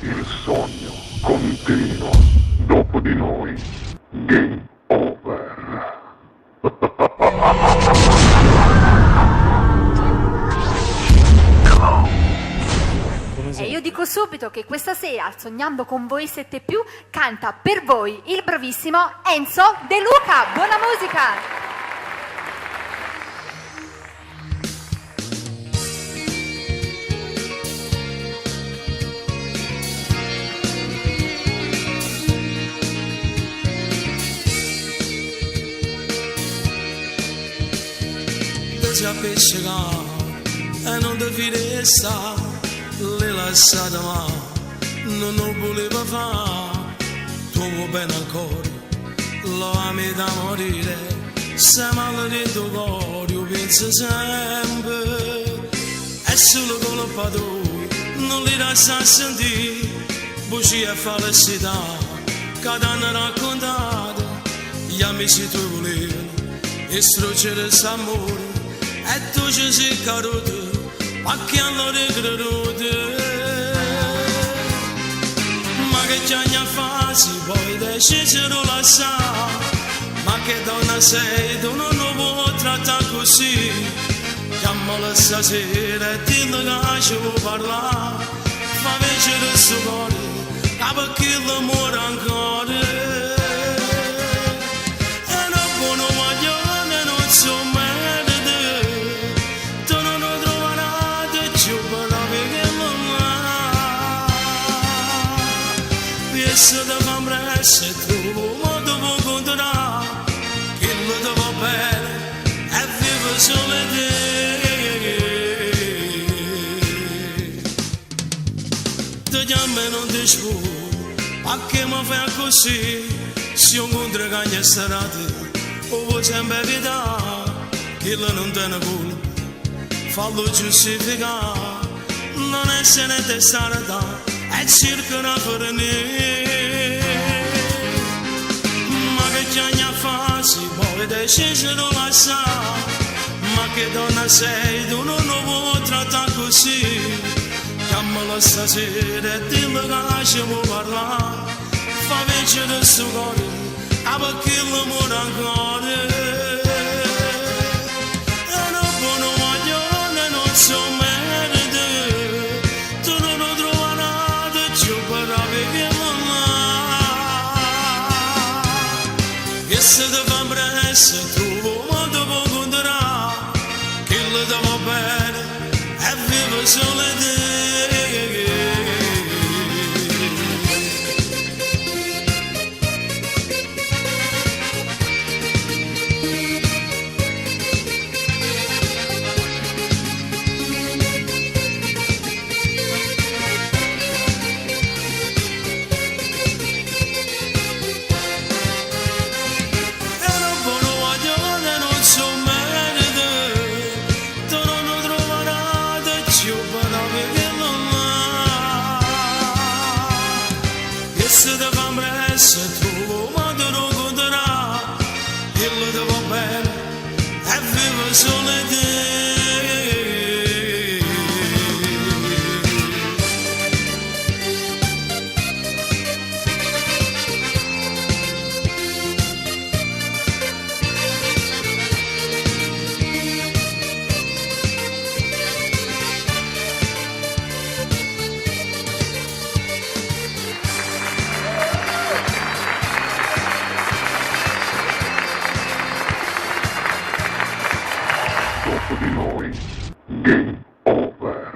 Il sogno continua. Dopo di noi, game over. E io dico subito che questa sera, sognando con voi 7+, canta per voi il bravissimo Enzo De Luca. Buona musica! Ti appiccica e non ti fidessa, l'hai lasciata ma non lo voleva fare. Tu vuoi bene al cuore, lo ami da morire, se male di tuo cuore io penso sempre. È solo colpa tua, non li lascia a sentire, bugie e felicità che ti hanno raccontato. Gli amici tuoi volevano distruggere l'amore e tu ci sei caduto, ma che hanno ricreduto. Ma che già ne fasi, poi decisero lasciare. Ma che donna sei, tu non lo puoi trattare così. Chiamala stasera e dillo che ci vuoi parlare. Fa vincere il suo cuore, che perché l'amore ancora. E non buono maglione, non so me. Se ti fa presso e trovo un modo per continuare, che lo ti va bene e vivo solo te. Ti chiamo e non ti sputo, ma che mi fai così? Se un incontro che è serate, o vuoi sempre evitare, che non te ne colpa, fallo giustificare, non essere testarda. E cercano per me, ma che già ne fasi, poi decisero lasciare. Ma che donna sei, tu non lo vuoi trattare così. Chiamala stasera e dillo che ci vuoi parlare. Fa vincere il suo cuore, perché l'amore ancora. E non buono maglione, non so me. Se ti fa presso e trovo un modo per continuare, che lo ti va bene e vivo solo te. Se ti fa presso e trovo un modo per continuare, che lo ti va bene e vivo solo te. Dopo di noi, game over.